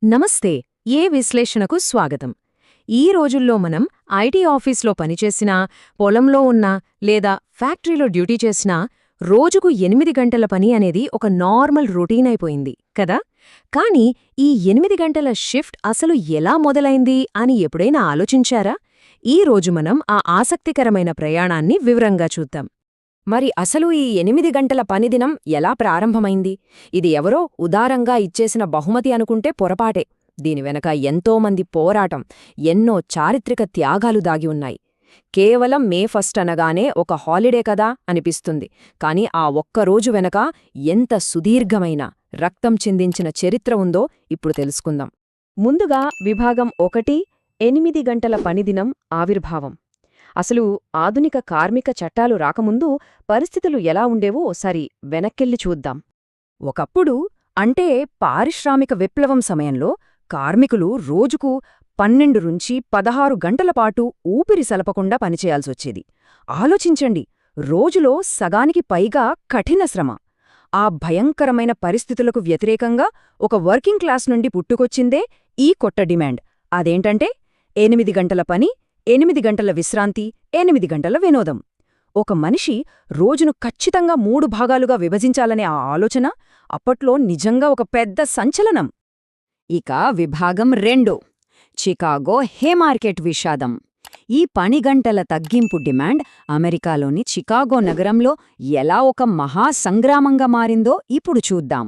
నమస్తే. ఏ విశ్లేషణకు స్వాగతం. ఈ రోజుల్లో మనం ఐటీ ఆఫీస్లో పనిచేసినా, పొలంలో ఉన్నా లేదా ఫ్యాక్టరీలో డ్యూటీ చేసినా రోజుకు 8 గంటల పని అనేది ఒక నార్మల్ రొటీన్ అయిపోయింది కదా. కానీ ఈ 8 గంటల షిఫ్ట్ అసలు ఎలా మొదలైంది అని ఎప్పుడైనా ఆలోచించారా? ఈ రోజు మనం ఆ ఆసక్తికరమైన ప్రయాణాన్ని వివరంగా చూద్దాం. మరి అసలు ఈ 8 గంటల పనిదినం ఎలా ప్రారంభమైంది? ఇది ఎవరో ఉదారంగా ఇచ్చేసిన బహుమతి అనుకుంటే పొరపాటే. దీని వెనక ఎంతోమంది పోరాటం, ఎన్నో చారిత్రక త్యాగాలు దాగి ఉన్నాయి. కేవలం మే 1 అనగానే ఒక హాలిడే కదా అనిపిస్తుంది. కాని ఆ ఒక్కరోజు వెనక ఎంత సుదీర్ఘమైన, రక్తం చిందించిన చరిత్ర ఉందో ఇప్పుడు తెలుసుకుందాం. ముందుగా విభాగం 1 8 గంటల పనిదినం ఆవిర్భావం. అసలు ఆధునిక కార్మిక చట్టాలు రాకముందు పరిస్థితులు ఎలా ఉండేవో ఓసారి వెనక్కెళ్ళి చూద్దాం. ఒకప్పుడు అంటే పారిశ్రామిక విప్లవం సమయంలో కార్మికులు రోజుకు 12-16 గంటలపాటు ఊపిరి సలపకుండా పనిచేయాల్సొచ్చేది. ఆలోచించండి, రోజులో సగానికి పైగా కఠిన శ్రమ. ఆ భయంకరమైన పరిస్థితులకు వ్యతిరేకంగా ఒక వర్కింగ్ క్లాస్ నుండి పుట్టుకొచ్చిందే ఈ కొత్త డిమాండ్. అదేంటంటే 8 గంటల పని, 8 గంటల విశ్రాంతి, 8 గంటల వినోదం. ఒక మనిషి రోజును ఖచ్చితంగా 3 భాగాలుగా విభజించాలనే ఆ ఆలోచన అప్పట్లో నిజంగా ఒక పెద్ద సంచలనం. ఇక విభాగం 2 చికాగో హేమార్కెట్ విషాదం. ఈ పనిగంటల తగ్గింపు డిమాండ్ అమెరికాలోని చికాగో నగరంలో ఎలా ఒక మహాసంగ్రామంగా మారిందో ఇప్పుడు చూద్దాం.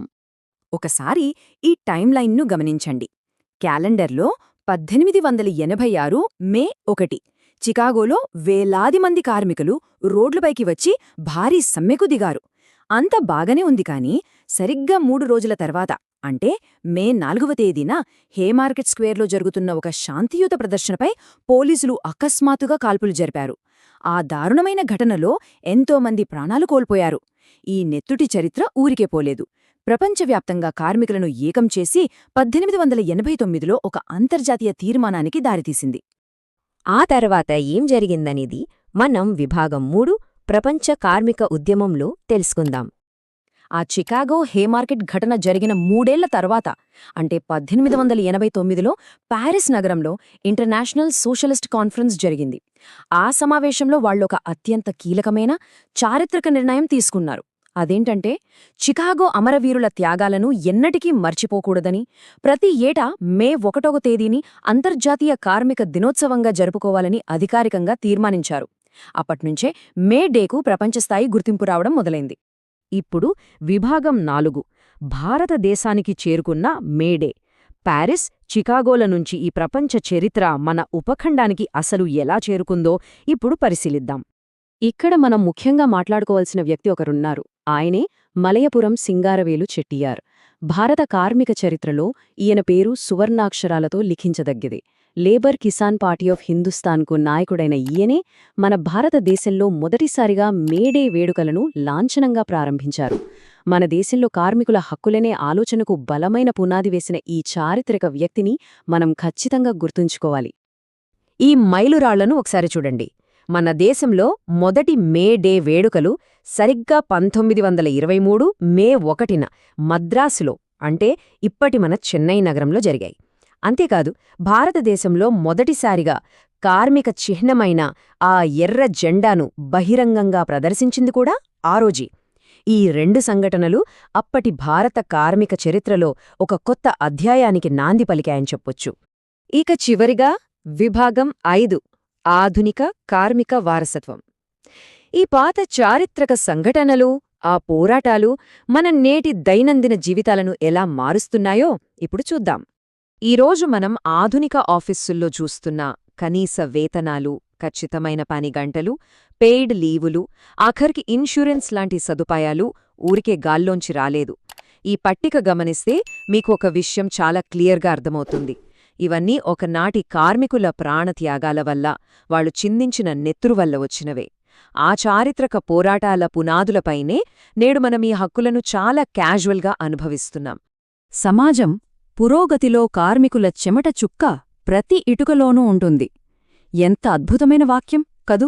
ఒకసారి ఈ టైంలైన్ను గమనించండి. క్యాలెండర్లో 1886 మే 1 చికాగోలో వేలాది మంది కార్మికులు రోడ్లపైకి వచ్చి భారీ సమ్మెకు దిగారు. అంత బాగానే ఉంది కాని సరిగ్గా 3 రోజుల తర్వాత అంటే మే 4వ తేదీన హేమార్కెట్ స్క్వేర్లో జరుగుతున్న ఒక శాంతియుత ప్రదర్శనపై పోలీసులు అకస్మాత్తుగా కాల్పులు జరిపారు. ఆ దారుణమైన ఘటనలో ఎంతోమంది ప్రాణాలు కోల్పోయారు. ఈ నెత్తుటి చరిత్ర ఊరికే పోలేదు. ప్రపంచవ్యాప్తంగా కార్మికులను ఏకం చేసి 1889లో ఒక అంతర్జాతీయ తీర్మానానికి దారితీసింది. ఆ తర్వాత ఏం జరిగిందనేది మనం విభాగం 3 ప్రపంచ కార్మిక ఉద్యమంలో తెలుసుకుందాం. ఆ చికాగో హేమార్కెట్ ఘటన జరిగిన 3 ఏళ్ల తర్వాత అంటే 1889లో ప్యారిస్ నగరంలో ఇంటర్నేషనల్ సోషలిస్ట్ కాన్ఫరెన్స్ జరిగింది. ఆ సమావేశంలో వాళ్ళొక అత్యంత కీలకమైన చారిత్రక నిర్ణయం తీసుకున్నారు. అదేంటంటే చికాగో అమరవీరుల త్యాగాలను ఎన్నటికీ మర్చిపోకూడదని, ప్రతి ఏటా మే 1వ తేదీని అంతర్జాతీయ కార్మిక దినోత్సవంగా జరుపుకోవాలని అధికారికంగా తీర్మానించారు. అప్పట్నుంచే మే డేకు ప్రపంచస్థాయి గుర్తింపు రావడం మొదలైంది. ఇప్పుడు విభాగం 4 భారతదేశానికి చేరుకున్న మేడే. ప్యారిస్, చికాగోల నుంచి ఈ ప్రపంచ చరిత్ర మన ఉపఖండానికి అసలు ఎలా చేరుకుందో ఇప్పుడు పరిశీలిద్దాం. ఇక్కడ మనం ముఖ్యంగా మాట్లాడుకోవాల్సిన వ్యక్తి ఒకరున్నారు. ఆయనే మలయపురం సింగారవేలు చెట్టియార్. భారత కార్మిక చరిత్రలో ఈయన పేరు సువర్ణాక్షరాలతో లిఖించదగ్గది. లేబర్ కిసాన్ పార్టీ ఆఫ్ హిందుస్థాన్కు నాయకుడైన ఈయనే మన భారతదేశంలో మొదటిసారిగా మేడే వేడుకలను లాంఛనంగా ప్రారంభించారు. మన దేశంలో కార్మికుల హక్కులనే ఆలోచనకు బలమైన పునాది వేసిన ఈ చారిత్రక వ్యక్తిని మనం ఖచ్చితంగా గుర్తుంచుకోవాలి. ఈ మైలురాళ్లను ఒకసారి చూడండి. మన దేశంలో మొదటి మే డే వేడుకలు సరిగ్గా 1923 మే 1న మద్రాసులో అంటే ఇప్పటి మన చెన్నై నగరంలో జరిగాయి. అంతేకాదు, భారతదేశంలో మొదటిసారిగా కార్మిక చిహ్నమైన ఆ ఎర్ర జెండాను బహిరంగంగా ప్రదర్శించింది కూడా ఆ రోజే. ఈ 2 సంఘటనలు అప్పటి భారత కార్మిక చరిత్రలో ఒక కొత్త అధ్యాయానికి నాంది పలికాయని చెప్పొచ్చు. ఇక చివరిగా విభాగం 5 ఆధునిక కార్మిక వారసత్వం. ఈ పాత చారిత్రక సంఘటనలు, ఆ పోరాటాలు మన నేటి దైనందిన జీవితాలను ఎలా మారుస్తున్నాయో ఇప్పుడు చూద్దాం. ఈరోజు మనం ఆధునిక ఆఫీసుల్లో చూస్తున్న కనీస వేతనాలు, ఖచ్చితమైన పని గంటలు, పెయిడ్ లీవులు, ఆఖరికి ఇన్సూరెన్స్ లాంటి సదుపాయాలు ఊరికే గాల్లోంచి రాలేదు. ఈ పట్టిక గమనిస్తే మీకు ఒక విషయం చాలా క్లియర్గా అర్థమవుతుంది. ఇవన్నీ ఒకనాటి కార్మికుల ప్రాణత్యాగాల వల్ల, వాళ్లు చిందించిన నెత్తురు వల్ల వచ్చినవే. ఆ చారిత్రక పోరాటాల పునాదులపైనే నేడు మనం ఈ హక్కులను చాలా క్యాజువల్గా అనుభవిస్తున్నాం. సమాజం పురోగతిలో కార్మికుల చెమట చుక్క ప్రతి ఇటుకలోనూ ఉంటుంది. ఎంత అద్భుతమైన వాక్యం కదూ!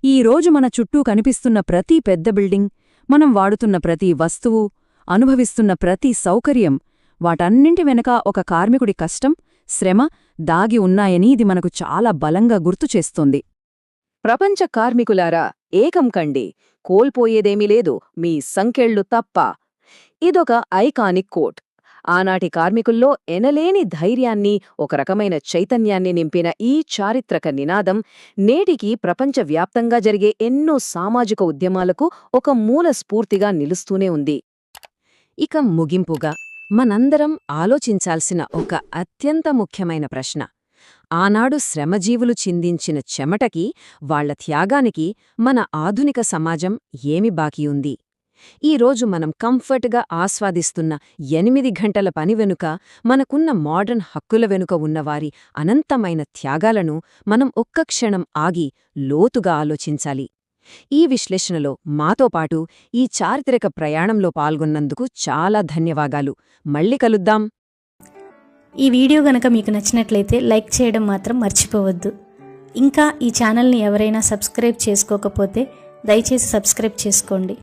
ఈరోజు మన చుట్టూ కనిపిస్తున్న ప్రతి పెద్ద బిల్డింగ్, మనం వాడుతున్న ప్రతి వస్తువు, అనుభవిస్తున్న ప్రతి సౌకర్యం వాటన్నింటి వెనక ఒక కార్మికుడి కష్టం, శ్రమ దాగి ఉన్నాయని ఇది మనకు చాలా బలంగా గుర్తుచేస్తోంది. ప్రపంచ కార్మికులారా, ఏకం కండి, కోల్పోయేదేమీ లేదు, మీ సంకెళ్ళు తప్ప. ఇదొక ఐకానిక్ కోట్. ఆనాటి కార్మికుల్లో ఎనలేని ధైర్యాన్ని, ఒక రకమైన చైతన్యాన్ని నింపిన ఈ చారిత్రక నినాదం నేటికీ ప్రపంచవ్యాప్తంగా జరిగే ఎన్నో సామాజిక ఉద్యమాలకు ఒక మూల స్ఫూర్తిగా నిలుస్తూనే ఉంది. ఇక ముగింపుగా మనందరం ఆలోచించాల్సిన ఒక అత్యంత ముఖ్యమైన ప్రశ్న: ఆనాడు శ్రమజీవులు చిందించిన చెమటకి, వాళ్ల త్యాగానికి మన ఆధునిక సమాజం ఏమి బాకీ ఉంది? ఈరోజు మనం కంఫర్ట్గా ఆస్వాదిస్తున్న 8 గంటల పని వెనుక, మనకున్న మోడర్న్ హక్కుల వెనుక ఉన్నవారి అనంతమైన త్యాగాలను మనం ఒక్క క్షణం ఆగి లోతుగా ఆలోచించాలి. ఈ విశ్లేషణలో మాతో పాటు ఈ చారిత్రక ప్రయాణంలో పాల్గొన్నందుకు చాలా ధన్యవాదాలు. మళ్ళీ కలుద్దాం. ఈ వీడియో గనక మీకు నచ్చినట్లయితే లైక్ చేయడం మాత్రం మర్చిపోవద్దు. ఇంకా ఈ ఛానల్ని ఎవరైనా సబ్స్క్రైబ్ చేసుకోకపోతే దయచేసి సబ్స్క్రైబ్ చేసుకోండి.